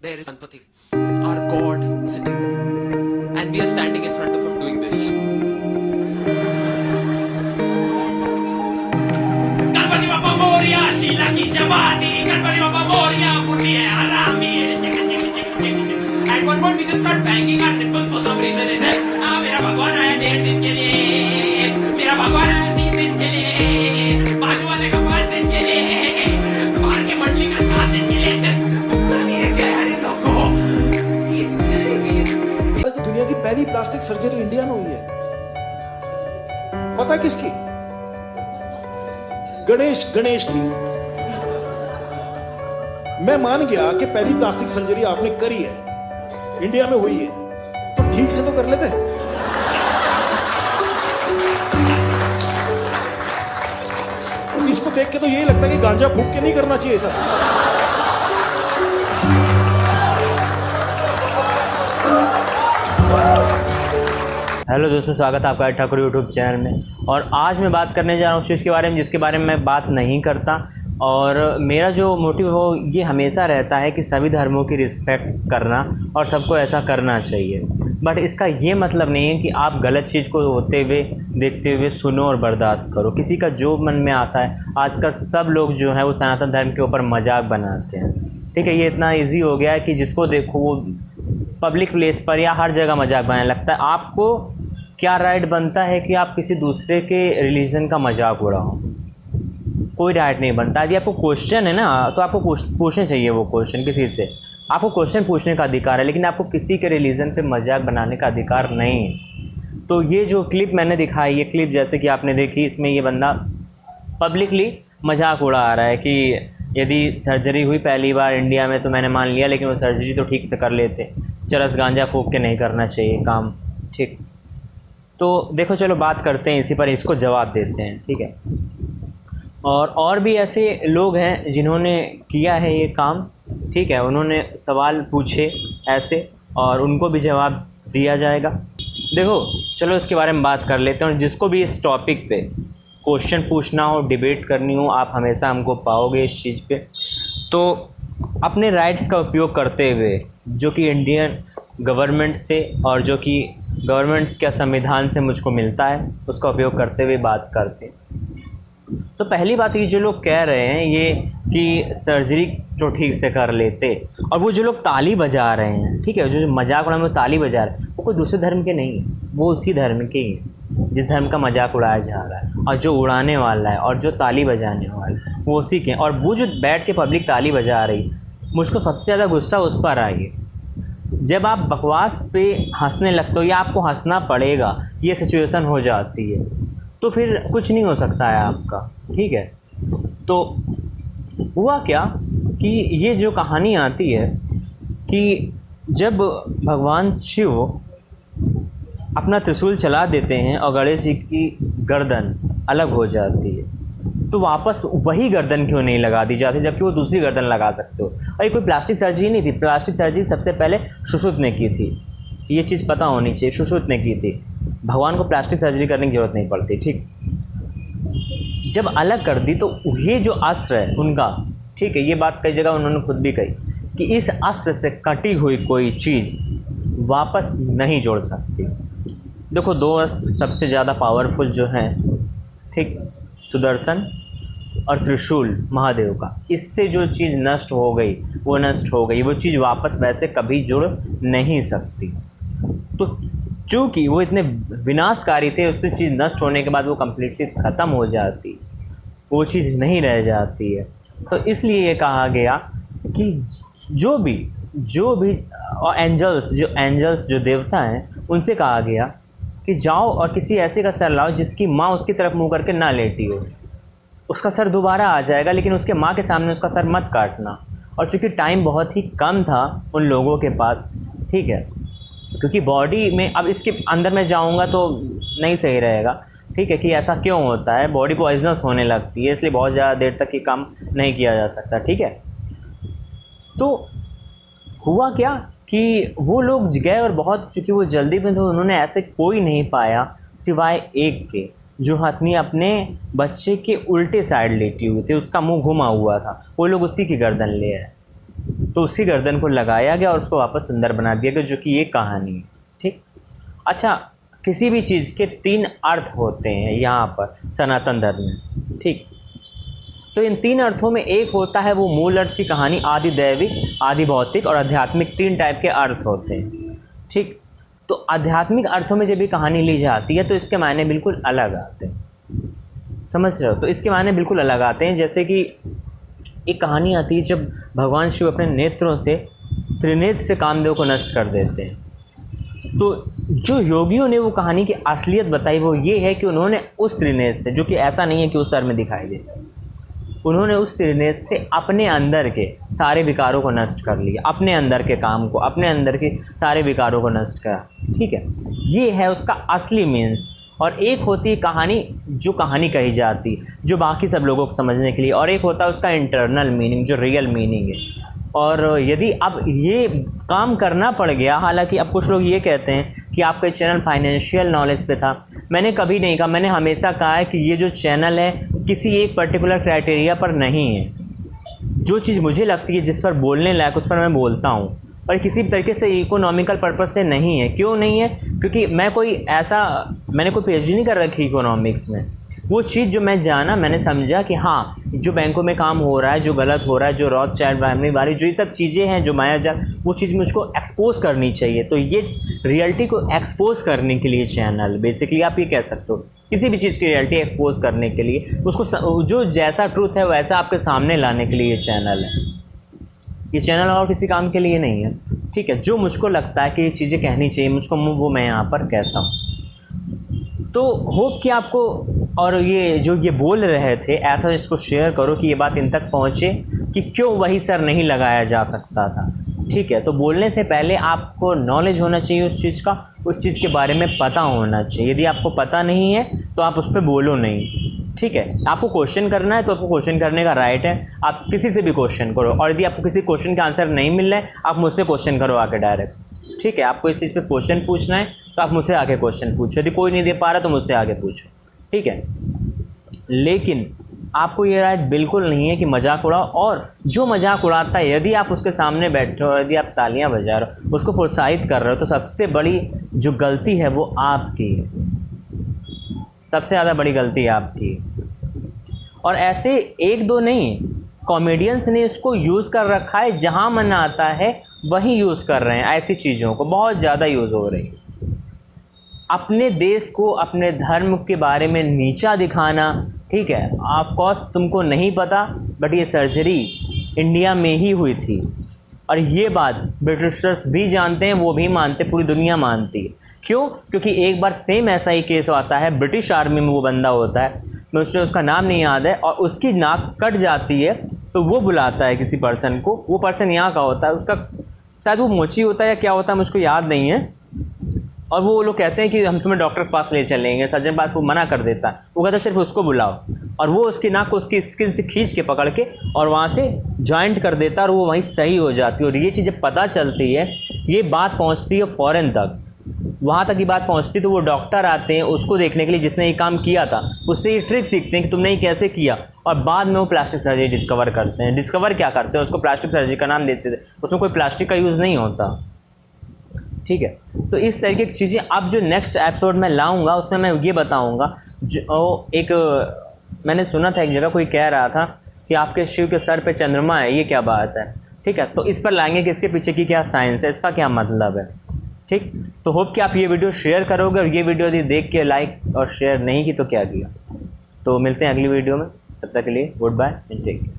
There is Ganpati, our God sitting there, and we are standing in front of him doing this. Ganpati Bappa Moria, Sheila ki Jawani, Ganpati Bappa Moria, Buddhi hai Harami, and one more we just start banging our nipples for some reason. Is it? मेरा भगवान आया 1.5 दिन के लिए, मेरा भगवान आया 3 दिन के लिए, बाजू वाले का 5 दिन के लिए, बाहर के मंडली का 7 दिन के लिए. दुनिया की पहली प्लास्टिक सर्जरी इंडिया में हुई है, पता किसकी? गणेश की। मैं मान गया कि पहली प्लास्टिक सर्जरी आपने करी है, इंडिया में हुई है, तो ठीक से तो कर लेते। इसको देख के तो यही लगता है कि गांजा फूक के नहीं करना चाहिए सर। हेलो दोस्तों, स्वागत है आपका ठाकुर यूट्यूब चैनल में। और आज मैं बात करने जा रहा हूँ उस चीज़ के बारे में जिसके बारे में मैं बात नहीं करता। और मेरा जो मोटिव हो ये हमेशा रहता है कि सभी धर्मों की रिस्पेक्ट करना और सबको ऐसा करना चाहिए। बट इसका ये मतलब नहीं है कि आप गलत चीज़ को होते हुए देखते हुए सुनो और बर्दाश्त करो। किसी का जो मन में आता है, आजकल सब लोग जो है वो सनातन धर्म के ऊपर मजाक बनाते हैं। ठीक है, ये इतना ईजी हो गया है कि जिसको देखो वो पब्लिक प्लेस पर या हर जगह मजाक बनाने लगता है। आपको क्या राइट बनता है कि आप किसी दूसरे के रिलीजन का मजाक उड़ाओ? कोई राइट नहीं बनता। यदि आपको क्वेश्चन है ना तो आपको पूछने चाहिए वो क्वेश्चन किसी से। आपको क्वेश्चन पूछने का अधिकार है, लेकिन आपको किसी के रिलीजन पे मजाक बनाने का अधिकार नहीं है। तो ये जो क्लिप मैंने दिखाई, ये क्लिप जैसे कि आपने देखी, इसमें ये बंदा पब्लिकली मजाक उड़ा रहा है कि यदि सर्जरी हुई पहली बार इंडिया में तो मैंने मान लिया, लेकिन वो सर्जरी तो ठीक से कर लेते, चरस गांजा फूंक के नहीं करना चाहिए काम। ठीक, तो देखो चलो बात करते हैं इसी पर, इसको जवाब देते हैं। ठीक है, और भी ऐसे लोग हैं जिन्होंने किया है ये काम। ठीक है, उन्होंने सवाल पूछे ऐसे और उनको भी जवाब दिया जाएगा। देखो चलो इसके बारे में बात कर लेते हैं। और जिसको भी इस टॉपिक पे क्वेश्चन पूछना हो, डिबेट करनी हो, आप हमेशा हमको पाओगे इस चीज़ पे। तो अपने राइट्स का उपयोग करते हुए, जो कि इंडियन गवर्नमेंट से और जो कि गवर्नमेंट के संविधान से मुझको मिलता है, उसका उपयोग करते हुए बात करते हैं। तो पहली बात, ये जो लोग कह रहे हैं ये कि सर्जरी जो ठीक से कर लेते, और वो जो लोग ताली बजा रहे हैं, ठीक है, जो मजाक उड़ाने में ताली बजा रहे हैं, वो कोई दूसरे धर्म के नहीं है, वो उसी धर्म के ही हैं जिस धर्म का मजाक उड़ाया जा रहा है। और जो उड़ाने वाला है और जो ताली बजाने वाला है वो उसी के हैं। और वो जो बैठ के पब्लिक ताली बजा रही, मुझको सबसे ज़्यादा गुस्सा उस पर आई है जब आप बकवास पे हंसने लगते हो या आपको हंसना पड़ेगा, ये सिचुएशन हो जाती है, तो फिर कुछ नहीं हो सकता है आपका। ठीक है, तो हुआ क्या कि ये जो कहानी आती है कि जब भगवान शिव अपना त्रिशूल चला देते हैं और गणेश जी की गर्दन अलग हो जाती है, तो वापस वही गर्दन क्यों नहीं लगा दी जाती, जबकि वो दूसरी गर्दन लगा सकते हो? और ये कोई प्लास्टिक सर्जरी नहीं थी। प्लास्टिक सर्जरी सबसे पहले सुश्रुत ने की थी, ये चीज़ पता होनी चाहिए। सुश्रुत ने की थी, भगवान को प्लास्टिक सर्जरी करने की ज़रूरत नहीं पड़ती। ठीक, जब अलग कर दी तो ये जो अस्त्र है उनका, ठीक है, ये बात कई जगह उन्होंने खुद भी कही कि इस अस्त्र से कटी हुई कोई चीज़ वापस नहीं जोड़ सकती। देखो, दो अस्त्र सबसे ज़्यादा पावरफुल जो हैं, ठीक, सुदर्शन और त्रिशूल महादेव का, इससे जो चीज़ नष्ट हो गई वो नष्ट हो गई, वो चीज़ वापस वैसे कभी जुड़ नहीं सकती। तो चूँकि वो इतने विनाशकारी थे, उस चीज़ नष्ट होने के बाद वो कम्प्लीटली ख़त्म हो जाती, वो चीज़ नहीं रह जाती है। तो इसलिए ये कहा गया कि जो भी और एंजल्स जो देवता हैं, उनसे कहा गया कि जाओ और किसी ऐसे का सर लाओ जिसकी माँ उसकी तरफ मुँह करके ना लेटी हो। उसका सर दोबारा आ जाएगा, लेकिन उसके माँ के सामने उसका सर मत काटना। और चूँकि टाइम बहुत ही कम था उन लोगों के पास, ठीक है, क्योंकि बॉडी में, अब इसके अंदर में जाऊंगा तो नहीं सही रहेगा, ठीक है, कि ऐसा क्यों होता है, बॉडी पॉइजनस होने लगती है, इसलिए बहुत ज़्यादा देर तक ये काम नहीं किया जा सकता। ठीक है, तो हुआ क्या कि वो लोग गए और बहुत, चूँकि वो जल्दी में थे, उन्होंने ऐसे कोई नहीं पाया सिवाय एक के, जो हथनी अपने बच्चे के उल्टे साइड लेटी हुई थी, उसका मुंह घुमा हुआ था, वो लोग उसी की गर्दन ले आए। तो उसकी गर्दन को लगाया गया और उसको वापस सुंदर बना दिया गया, जो कि ये कहानी है। ठीक। अच्छा, किसी भी चीज़ के 3 अर्थ होते हैं यहाँ पर सनातन धर्म में। ठीक। तो इन 3 अर्थों में एक होता है वो मूल अर्थ की कहानी, आदि दैविक, आदि भौतिक और आध्यात्मिक, 3 टाइप के अर्थ होते हैं। ठीक। तो आध्यात्मिक अर्थों में जब भी कहानी ली जाती है तो इसके मायने बिल्कुल अलग आते हैं, समझ रहे हो? तो इसके मायने बिल्कुल अलग आते हैं। जैसे कि एक कहानी आती है जब भगवान शिव अपने नेत्रों से, त्रिनेत्र से कामदेव को नष्ट कर देते हैं। तो जो योगियों ने वो कहानी की असलियत बताई वो ये है कि उन्होंने उस त्रिनेत्र से, जो कि ऐसा नहीं है कि उस सर में दिखाई दे, उन्होंने उस त्रिनेत्र से अपने अंदर के सारे विकारों को नष्ट कर लिया, अपने अंदर के काम को, अपने अंदर के सारे विकारों को नष्ट करा। ठीक है, ये है उसका असली मीन्स। और एक होती है कहानी, जो कहानी कही जाती है जो बाकी सब लोगों को समझने के लिए, और एक होता है उसका इंटरनल मीनिंग, जो रियल मीनिंग है। और यदि अब ये काम करना पड़ गया, हालांकि अब कुछ लोग ये कहते हैं कि आपका चैनल फाइनेंशियल नॉलेज पे था, मैंने कभी नहीं कहा। मैंने हमेशा कहा है कि ये जो चैनल है किसी एक पर्टिकुलर क्राइटेरिया पर नहीं है। जो चीज़ मुझे लगती है जिस पर बोलने लायक उस पर मैं बोलता हूँ, और किसी भी तरीके से इकोनॉमिकल पर्पस से नहीं है। क्यों नहीं है? क्योंकि मैंने कोई पीएचडी नहीं कर रखी इकोनॉमिक्स में। वो चीज़ जो मैं जाना, मैंने समझा कि हाँ, जो बैंकों में काम हो रहा है, जो गलत हो रहा है, जो रॉथस्चाइल्ड फैमिली वाली जो ये सब चीज़ें हैं, जो मायाजाल, वो चीज़ मुझको एक्सपोज करनी चाहिए। तो ये रियलिटी को एक्सपोज करने के लिए चैनल, बेसिकली आप ये कह सकते हो, किसी भी चीज़ की रियलिटी एक्सपोज करने के लिए, उसको जो जैसा ट्रूथ है वैसा आपके सामने लाने के लिए ये चैनल है। ये चैनल और किसी काम के लिए नहीं है। ठीक है, जो मुझको लगता है कि ये चीज़ें कहनी चाहिए मुझको, वो मैं यहाँ पर कहता हूँ। तो होप कि आपको, और ये जो ये बोल रहे थे, ऐसा इसको शेयर करो कि ये बात इन तक पहुँचे कि क्यों वही सर नहीं लगाया जा सकता था। ठीक है, तो बोलने से पहले आपको नॉलेज होना चाहिए उस चीज़ का, उस चीज़ के बारे में पता होना चाहिए। यदि आपको पता नहीं है तो आप उस पर बोलो नहीं। ठीक है, आपको क्वेश्चन करना है तो आपको क्वेश्चन करने का राइट है, आप किसी से भी क्वेश्चन करो। और यदि आपको किसी क्वेश्चन का आंसर नहीं मिल रहा है, आप मुझसे क्वेश्चन करो आके डायरेक्ट। ठीक है, आपको इस चीज़ पे क्वेश्चन पूछना है तो आप मुझसे आगे क्वेश्चन पूछो। यदि कोई नहीं दे पा रहा तो मुझसे आगे पूछो। ठीक है, लेकिन आपको ये राइट बिल्कुल नहीं है कि मजाक उड़ाओ। और जो मजाक उड़ाता है, यदि आप उसके सामने बैठे हो, यदि आप तालियां बजा रहे हो, उसको प्रोत्साहित कर रहे हो, तो सबसे बड़ी जो गलती है वो आपकी है। सबसे ज़्यादा बड़ी गलती आपकी। और ऐसे 1-2 नहीं, कॉमेडियंस ने इसको यूज़ कर रखा है, जहाँ मन आता है वहीं यूज़ कर रहे हैं। ऐसी चीज़ों को बहुत ज़्यादा यूज़ हो रही है। अपने देश को, अपने धर्म के बारे में नीचा दिखाना। ठीक है, ऑफ कोर्स तुमको नहीं पता, बट ये सर्जरी इंडिया में ही हुई थी। और ये बात ब्रिटिशर्स भी जानते हैं, वो भी मानते, पूरी दुनिया मानती है। क्यों? क्योंकि एक बार सेम ऐसा ही केस आता है, ब्रिटिश आर्मी में वो बंदा होता है, मुझे उसका नाम नहीं याद है, और उसकी नाक कट जाती है तो वो बुलाता है किसी पर्सन को। वो पर्सन यहाँ का होता है, उसका शायद वो मोची होता है या क्या होता है मुझको याद नहीं है। और वो लोग कहते हैं कि हम तुम्हें डॉक्टर के पास ले चलेंगे, सर्जन के पास। वो मना कर देता है, वो कहता है सिर्फ उसको बुलाओ। और वो उसकी नाक को उसकी स्किन से खींच के पकड़ के और वहाँ से जॉइंट कर देता है, और वो वहीं सही हो जाती है। और ये चीज़ जब पता चलती है, ये बात पहुँचती है फॉरेन तक, वहाँ तक ये बात पहुँचती, तो वो डॉक्टर आते हैं उसको देखने के लिए जिसने ये काम किया था, उससे ये ट्रिक सीखते हैं कि तुमने ये कैसे किया। और बाद में वो प्लास्टिक सर्जरी डिस्कवर करते हैं। डिस्कवर क्या करते हैं, उसको प्लास्टिक सर्जरी का नाम देते थे, उसमें कोई प्लास्टिक का यूज़ नहीं होता। ठीक है, तो इस तरीके की चीज़ें अब जो नेक्स्ट एपिसोड में लाऊंगा उसमें मैं ये बताऊंगा। जो एक मैंने सुना था, एक जगह कोई कह रहा था कि आपके शिव के सर पे चंद्रमा है, ये क्या बात है। ठीक है, तो इस पर लाएंगे कि इसके पीछे की क्या साइंस है, इसका क्या मतलब है। ठीक, तो होप कि आप ये वीडियो शेयर करोगे, और ये वीडियो यदि देख के लाइक और शेयर नहीं की तो क्या किया। तो मिलते हैं अगली वीडियो में, तब तक के लिए good bye and take care.